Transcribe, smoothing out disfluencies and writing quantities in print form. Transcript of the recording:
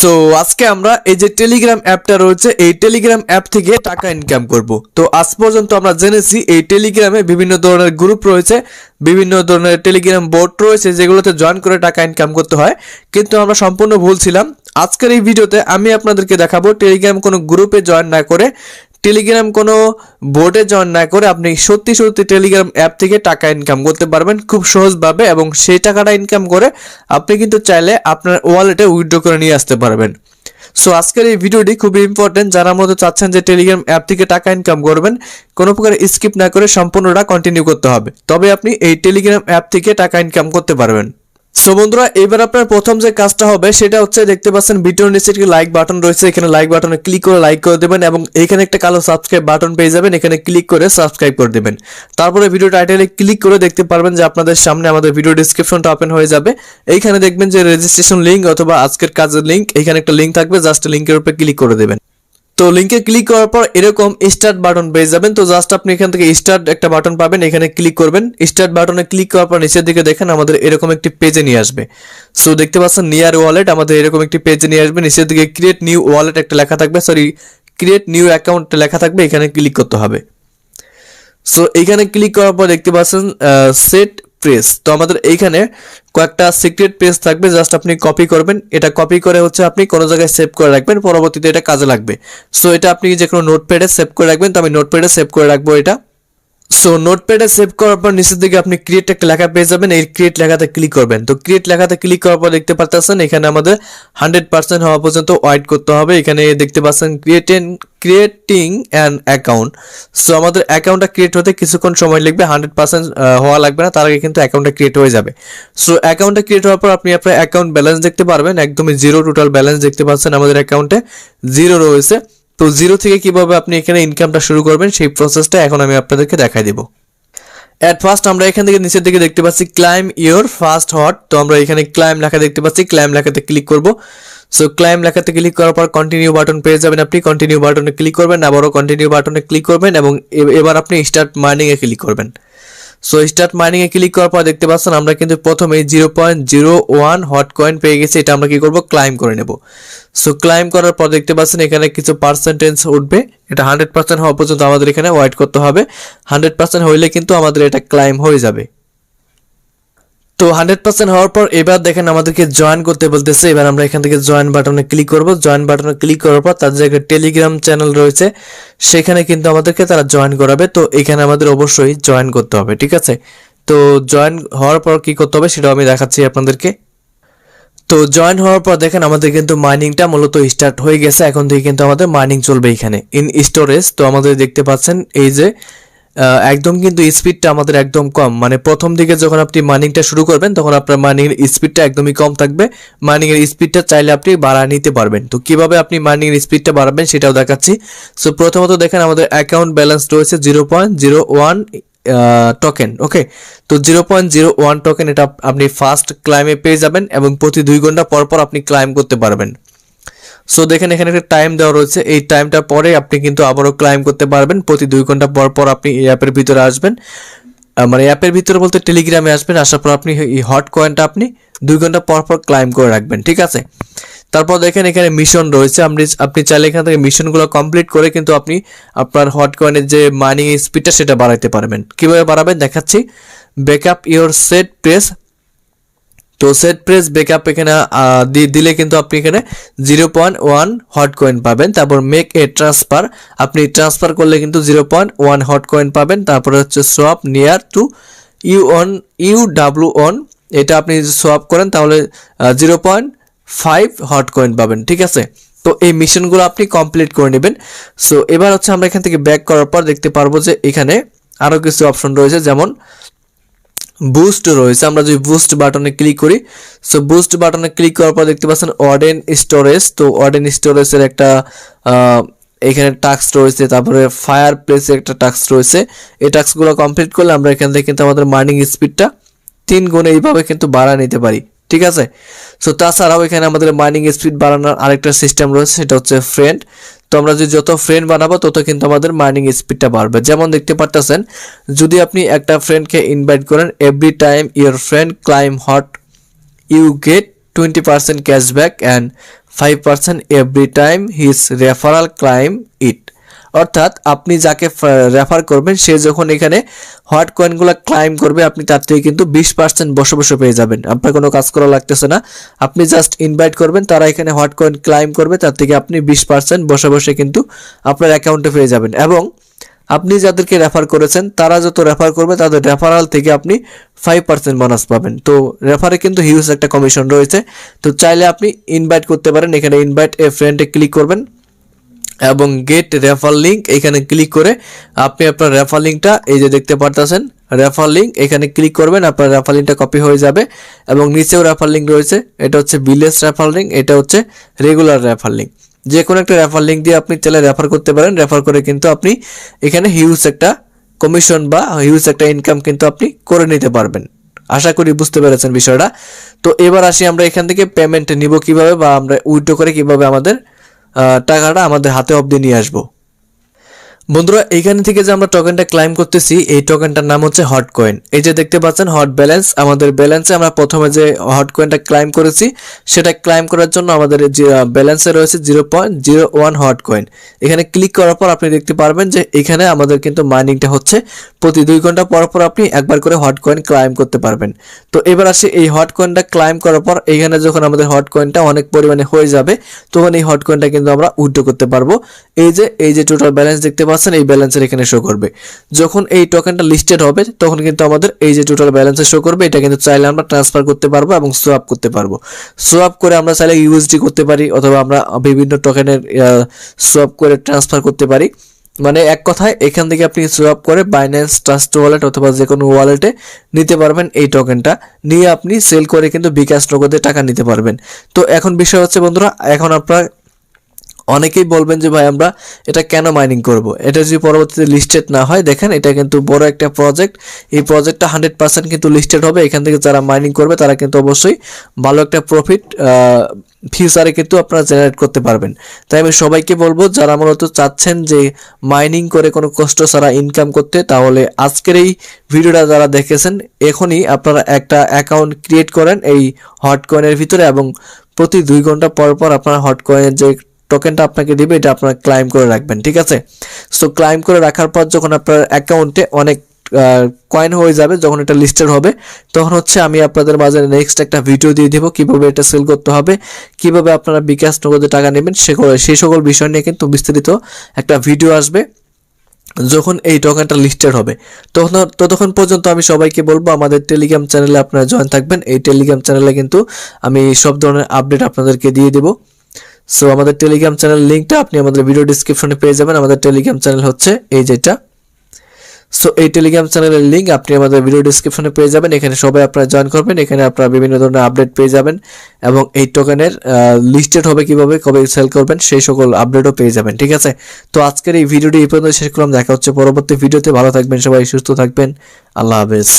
So আজকে আমরা এই যে টেলিগ্রাম অ্যাপটা রয়েছে এই টেলিগ্রাম অ্যাপ থেকে টাকা ইনকাম করব। তো আজ পর্যন্ত আমরা জেনেছি এই টেলিগ্রামে বিভিন্ন ধরনের গ্রুপ রয়েছে, বিভিন্ন ধরনের টেলিগ্রাম বোট রয়েছে যেগুলোতে জয়েন করে টাকা ইনকাম করতে হয়, কিন্তু আমরা সম্পূর্ণ ভুল ছিলাম। আজকের এই ভিডিওতে আমি আপনাদেরকে দেখাবো টেলিগ্রাম কোনো গ্রুপে জয়েন না করে, টেলিগ্রাম কোনো বোর্ডে জয়েন না করে আপনি সত্যি সত্যি টেলিগ্রাম অ্যাপ থেকে টাকা ইনকাম করতে পারবেন খুব সহজভাবে, এবং সেই টাকাটা ইনকাম করে আপনি কিন্তু চাইলে আপনার ওয়ালেটে উইথড্র করে নিয়ে আসতে পারবেন। সো আজকের এই ভিডিওটি খুবই ইম্পর্টেন্ট, যারা মধ্যে চাচ্ছেন যে টেলিগ্রাম অ্যাপ থেকে টাকা ইনকাম করবেন, কোনো প্রকার স্কিপ না করে সম্পূর্ণটা কন্টিনিউ করতে হবে, তবে আপনি এই টেলিগ্রাম অ্যাপ থেকে টাকা ইনকাম করতে পারবেন। সো বন্ধুরা, এবার আপনার প্রথম যে কাজটা হবে সেটা হচ্ছে, দেখতে পাচ্ছেন ভিডিওর নিচে একটি লাইক বাটন রয়েছে, এখানে লাইক বাটনে ক্লিক করে লাইক করে দেবেন, এবং এখানে একটা কালো সাবস্ক্রাইব বাটন পেয়ে যাবেন, এখানে ক্লিক করে সাবস্ক্রাইব করে দেবেন। তারপরে ভিডিও টাইটেলে ক্লিক করে দেখতে পারবেন যে আপনাদের সামনে আমাদের ভিডিও ডিসক্রিপশনটা ওপেন হয়ে যাবে। এইখানে দেখবেন যে রেজিস্ট্রেশন লিঙ্ক অথবা আজকের কাজের লিঙ্ক, এখানে একটা লিঙ্ক থাকবে, জাস্ট লিঙ্কের উপরে ক্লিক করে দেবেন। তো লিঙ্কে ক্লিক করার পর এরকম স্টার্ট বাটন পেয়ে যাবেন। তো জাস্ট আপনি এখান থেকে স্টার্ট একটা বাটন পাবেন, এখানে ক্লিক করবেন। স্টার্ট বাটনে ক্লিক করার পর নিচের দিকে দেখেন আমাদের এরকম একটি পেজে নিয়ে আসবে। সো দেখতে পাচ্ছেন নিয়ার ওয়ালেট, আমাদের এরকম একটি পেজে নিয়ে আসবে। নিচের দিকে ক্রিয়েট নিউ ওয়ালেট একটা লেখা থাকবে, ক্রিয়েট নিউ অ্যাকাউন্ট লেখা থাকবে, এখানে ক্লিক করতে হবে। সো এইখানে ক্লিক করার পর দেখতে পাচ্ছেন সেট প্রেস। তো আমাদের এইখানে কয়েকটা সিক্রেট পেজ থাকবে, জাস্ট আপনি কপি করবেন। এটা কপি করে হচ্ছে আপনি কোনো জায়গায় সেভ করে রাখবেন, পরবর্তীতে এটা কাজে লাগবে। সো এটা আপনি যে কোনো নোটপ্যাডে সেভ করে রাখবেন, তো আমি নোটপ্যাডে সেভ করে রাখবো এটা। সো নোটপ্যাডে সেভ করার পর নিচের দিকে আপনি ক্রিয়েট একটা লেখা পেয়ে যাবেন, এই ক্রিয়েট লেখাতে ক্লিক করবেন। তো ক্রিয়েট লেখাতে ক্লিক করার পর দেখতে পাচ্ছেন এখানে আমাদের 100% হওয়া পর্যন্ত ওয়েট করতে হবে। এখানে দেখতে পাচ্ছেন ক্রিয়েটিং অ্যান অ্যাকাউন্ট। সো আমাদের অ্যাকাউন্টটা ক্রিয়েট হতে কিছুক্ষণ সময় লাগবে, 100% হওয়া লাগবে না, তার আগে কিন্তু অ্যাকাউন্টটা ক্রিয়েট হয়ে যাবে। সো অ্যাকাউন্টটা ক্রিয়েট হওয়ার পর আপনি আপনার অ্যাকাউন্ট ব্যালেন্স দেখতে পারবেন, একদমই জিরো টোটাল ব্যালেন্স দেখতে পাচ্ছেন আমাদের অ্যাকাউন্টে জিরো রয়েছে। তো জিরো থেকে কিভাবে আপনি এখানে ইনকামটা শুরু করবেন সেই প্রসেসটা এখন আমি আপনাদেরকে দেখাই দেব। এট ফার্স্ট আমরা এখান থেকে নিচের দিকে দেখতে পাচ্ছি ক্লাইম ইওর ফার্স্ট হট। তো আমরা এখানে ক্লাইম লেখা দেখতে পাচ্ছি, ক্লাইম লেখাতে ক্লিক করব। সো ক্লাইম লেখাতে ক্লিক করার পর কন্টিনিউ বাটন পেয়ে যাবেন, আপনি কন্টিনিউ বাটনে ক্লিক করবেন, আবারও কন্টিনিউ বাটনে ক্লিক করবেন, এবং এবার আপনি স্টার্ট মার্নিং এ ক্লিক করবেন। সো স্টার্ট মাইনিং এ ক্লিক করার পর দেখতে পাচ্ছেন আমরা কিন্তু প্রথমে 0.01 হট কয়েন পেয়ে গেছি। এটা আমরা কি করব, ক্লাইম করে নেব। সো ক্লাইম করার পর দেখতে পাচ্ছেন এখানে কিছু পার্সেন্টেজ উঠবে, এটা 100% হওয়া পর্যন্ত আমাদের এখানে ওয়েট করতে হবে। 100% হইলে কিন্তু আমাদের এটা ক্লাইম হয়ে যাবে। তো 100% হওয়ার পর এবার দেখেন আমাদেরকে জয়েন করতে বলতেছে। এবার আমরা এখান থেকে জয়েন বাটনে ক্লিক করব। জয়েন বাটনে ক্লিক করার পর তার জায়গায় টেলিগ্রাম চ্যানেল রয়েছে, সেখানে কিন্তু আমাদেরকে তারা জয়েন করাবে। তো এখানে আমাদের অবশ্যই জয়েন করতে হবে, ঠিক আছে। তো জয়েন হওয়ার পর কি করতে হবে সেটাও আমি দেখাচ্ছি আপনাদেরকে। তো জয়েন হওয়ার পর দেখেন আমাদের কিন্তু মাইনিংটা মূলত স্টার্ট হয়ে গেছে। এখন থেকে কিন্তু আমাদের মাইনিং চলবে এখানে ইন স্টোরেজ। তো আমাদের দেখতে পাচ্ছেন এই যে একদম কিন্তু স্পিডটা আমাদের একদম কম, মানে প্রথম দিকে যখন আপনি মাইনিংটা শুরু করবেন তখন আপনার মাইনিং এর স্পিডটা একদমই কম থাকবে। মাইনিং এর স্পিডটা চাইলে আপনি বাড়ায় নিতে পারবেন। তো কিভাবে আপনি মাইনিং এর স্পিডটা বাড়াবেন সেটাও দেখাচ্ছি। সো প্রথমত দেখেন আমাদের অ্যাকাউন্ট ব্যালেন্স রয়েছে 0.01 টোকেন। ওকে, তো 0.01 টোকেন এটা আপনি ফার্স্ট ক্লাইমে পেয়ে যাবেন, এবং প্রতি 2 ঘন্টা পর পর আপনি ক্লাইম করতে পারবেন। সো দেখেন এখানে একটা টাইম দেওয়া রয়েছে, এই টাইমটা পরে আপনি কিন্তু আবারও ক্লাইম করতে পারবেন। প্রতি 2 ঘন্টা পর পর আপনি এই অ্যাপের ভিতরে আসবেন, মানে অ্যাপের ভিতরে বলতে টেলিগ্রামে আসবেন। আসার পর আপনি এই হট কয়েনটা আপনি 2 ঘন্টা পর পর ক্লাইম করে রাখবেন, ঠিক আছে। তারপর দেখেন এখানে মিশন রয়েছে, আপনি চাইলে এখান থেকে মিশনগুলো কমপ্লিট করে কিন্তু আপনি আপনার হট কয়েনের যে মাইনিং স্পিডটা সেটা বাড়াইতে পারবেন। কিভাবে বাড়াবেন দেখাচ্ছি। Backup your set press. তো সেট প্রেস ব্যাকআপ এখানে দিলে কিন্তু আপনি এখানে 0.1 হট কয়েন পাবেন। তারপর মেক এ ট্রান্সফার, আপনি ট্রান্সফার করলে কিন্তু 0.1 হট কয়েন পাবেন। তারপরে হচ্ছে সোয়াপ নিয়ার টু UW1, এটা আপনি যদি সোয়াপ করেন তাহলে 0.5 হট কয়েন পাবেন, ঠিক আছে। তো এই মিশনগুলো আপনি কমপ্লিট করে নেবেন। সো এবার হচ্ছে আমরা এখান থেকে ব্যাক করার পর দেখতে পারবো যে এখানে আরো কিছু অপশন রয়েছে, যেমন বুস্ট রয়েছে। আমরা যদি বুস্ট বাটনে ক্লিক করি, সো বুস্ট বাটনে ক্লিক করার পর দেখতে পাচ্ছেন ওয়ার্ডেন স্টোরেজ। তো ওয়ার্ডেন স্টোরেজের একটা এখানে টাস্ক রয়েছে, তারপরে ফায়ার প্লেসের একটা টাস্ক রয়েছে। এই টাস্কগুলো কমপ্লিট করলে আমরা এখান থেকে কিন্তু আমাদের মাইনিং স্পিডটা 3 গুণে এইভাবে কিন্তু বাড়া নিতে পারি, ঠিক আছে। সো তাছাড়াও এখানে আমাদের মাইনিং স্পিড বাড়ানোর আরেকটা সিস্টেম রয়েছে, সেটা হচ্ছে ফ্রেন্ড। তো আমরা যদি যত ফ্রেন্ড বানাবো তত কিন্তু আমাদের মাইনিং স্পিডটা বাড়বে। যেমন দেখতে পারতেছেন, যদি আপনি একটা ফ্রেন্ডকে ইনভাইট করেন, every time your friend claim hot you get 20% cashback and 5% every time his referral claim it। অর্থাৎ আপনি যাকে রেফার করবেন সে যখন এখানে হট কয়েনগুলো ক্লাইম করবে আপনি তার থেকে কিন্তু 20% বসে বসে পেয়ে যাবেন। আপনার কোনো কাজ করা লাগতেছে না, আপনি জাস্ট ইনভাইট করবেন, তারা এখানে হট কয়েন ক্লাইম করবে, তার থেকে আপনি 20% বসে বসে কিন্তু আপনার অ্যাকাউন্টে পেয়ে যাবেন। এবং আপনি যাদেরকে রেফার করেছেন তারা যত রেফার করবে তাদের রেফারাল থেকে আপনি 5% বোনাস পাবেন। তো রেফারে কিন্তু হিউজ একটা কমিশন রয়েছে। তো চাইলে আপনি ইনভাইট করতে পারেন, এখানে ইনভাইট এ ফ্রেন্ডে ক্লিক করবেন এবং গেট রেফার লিঙ্ক এখানে ক্লিক করে আপনি আপনার রেফার লিঙ্কটা এই যে দেখতে পারতেছেন রেফার লিঙ্ক এখানে ক্লিক করবেন, আপনার রেফার লিঙ্কটা কপি হয়ে যাবে এবং নিচেও রেফার লিঙ্ক রয়েছে, এটা হচ্ছে ভিলেজ রেফার লিঙ্ক, এটা হচ্ছে রেগুলার রেফার লিঙ্ক। যে কোনো একটা রেফার লিঙ্ক দিয়ে আপনি চাইলে রেফার করতে পারেন, রেফার করে কিন্তু আপনি এখানে হিউজ একটা কমিশন বা হিউজ একটা ইনকাম কিন্তু আপনি করে নিতে পারবেন। আশা করি বুঝতে পেরেছেন বিষয়টা। তো এবার আসি আমরা এখান থেকে পেমেন্ট নিব কিভাবে বা আমরা উইথড্র করে কিভাবে আমাদের টাকাটা আমাদের হাতে অবধি নিয়ে আসবো। বন্ধুরা এইখান থেকে যে আমরা টোকেনটা ক্লাইম করতেছি এই টোকেনটার নাম হচ্ছে হট কয়েন। এই যে দেখতে পাচ্ছেন হট ব্যালেন্স, আমাদের ব্যালেন্সে আমরা প্রথমে যে হট কয়েনটা ক্লাইম করেছি সেটা ক্লাইম করার জন্য আমাদের যে ব্যালেন্সে রয়েছে 0.01 হট কয়েন। এখানে ক্লিক করার পর আপনি দেখতে পারবেন যে এখানে আমাদের কিন্তু মাইনিংটা হচ্ছে প্রতি 2 ঘন্টা পর পর আপনি একবার করে হট কয়েন ক্লাইম করতে পারবেন। তো এবার আসি এই হট কয়েনটা ক্লাইম করার পর এখানে যখন আমাদের হট কয়েনটা অনেক পরিমাণে হয়ে যাবে তখন এই হট কয়েনটা কিন্তু আমরা উইথড্র করতে পারবো। এই যে টোটাল ব্যালেন্স দেখতে এই ব্যালেন্সের এখানে শো করবে। যখন এই টোকেনটা লিস্টেড হবে তখন কিন্তু আমাদের এই যে টোটাল ব্যালেন্সে শো করবে, এটা কিন্তু চাইলে আমরা ট্রান্সফার করতে পারবো এবং সোয়াপ করতে পারবো। সোয়াপ করে আমরা চাইলে ইউএসডি করতে পারি অথবা আমরা বিভিন্ন টোকেনের সোয়াপ করে ট্রান্সফার করতে পারি। মানে এক কথায় এখান থেকে আপনি সোয়াপ করে বাইন্যান্স ট্রাস্ট ওয়ালেট অথবা যে কোনো ওয়ালেটে নিতে পারবেন। এই টোকেনটা নিয়ে আপনি সেল করে কিন্তু বিকাশ নগদে টাকা নিতে পারবেন। তো এখন বিষয় হচ্ছে বন্ধুরা, এখন আপনারা অনেকেই বলবেন যে ভাই আমরা এটা কেন মাইনিং করব, এটা যদি পরবর্তীতে লিস্টেড না হয়। দেখেন এটা কিন্তু বড় একটা প্রজেক্ট, এই প্রজেক্টটা 100% কিন্তু লিস্টেড হবে। এখান থেকে যারা মাইনিং করবে তারা কিন্তু অবশ্যই ভালো একটা প্রফিট ফিউচারে কিন্তু আপনারা জেনারেট করতে পারবেন। তাই আমি সবাইকে বলবো যারা মূলত চাচ্ছেন যে মাইনিং করে কোনো কষ্ট ছাড়া ইনকাম করতে, তাহলে আজকের এই ভিডিওটা যারা দেখেছেন এখনই আপনারা একটা অ্যাকাউন্ট ক্রিয়েট করেন এই হট কয়েনের ভিতরে এবং প্রতি 2 ঘন্টা পর পর আপনার হট কয়েনের যে টোকেনটা আপনাকে দিবে এটা আপনারা ক্লাইম করে রাখবেন, ঠিক আছে। সো ক্লাইম করে রাখার পর যখন আপনার অ্যাকাউন্টে অনেক কয়েন হয়ে যাবে, যখন এটা লিস্টেড হবে তখন হচ্ছে আমি আপনাদের মাঝে নেক্সট একটা ভিডিও দিয়ে দেবো কিভাবে এটা সেল করতে হবে, কিভাবে আপনারা বিকাশ নগদে টাকা নেবেন সেই সকল বিষয় নিয়ে কিন্তু বিস্তারিত একটা ভিডিও আসবে যখন এই টোকেনটা লিস্টেড হবে। ততক্ষণ পর্যন্ত আমি সবাইকে বলবো আমাদের টেলিগ্রাম চ্যানেলে আপনারা জয়েন থাকবেন। এই টেলিগ্রাম চ্যানেলে কিন্তু আমি সব ধরনের আপডেট আপনাদেরকে দিয়ে দেবো। সো আমাদের টেলিগ্রাম চ্যানেল লিঙ্কটা আপনি আমাদের ভিডিও ডেসক্রিপশনে পেয়ে যাবেন। আমাদের টেলিগ্রাম চ্যানেল হচ্ছে এই যেটা। সো এই টেলিগ্রাম চ্যানেলের লিঙ্ক আপনি আমাদের ভিডিও ডেসক্রিপশনে পেয়ে যাবেন। এখানে সবাই আপনারা জয়েন করবেন, এখানে আপনারা বিভিন্ন ধরনের আপডেট পেয়ে যাবেন এবং এই টোকেনের লিস্টেড হবে কিভাবে, কবে সেল করবেন সেই সকল আপডেটও পেয়ে যাবেন, ঠিক আছে। তো আজকের এই ভিডিওটি এই পর্যন্ত শেষ করলাম, দেখা হচ্ছে পরবর্তী ভিডিওতে। ভালো থাকবেন সবাই, সুস্থ থাকবেন, আল্লাহ হাফেজ।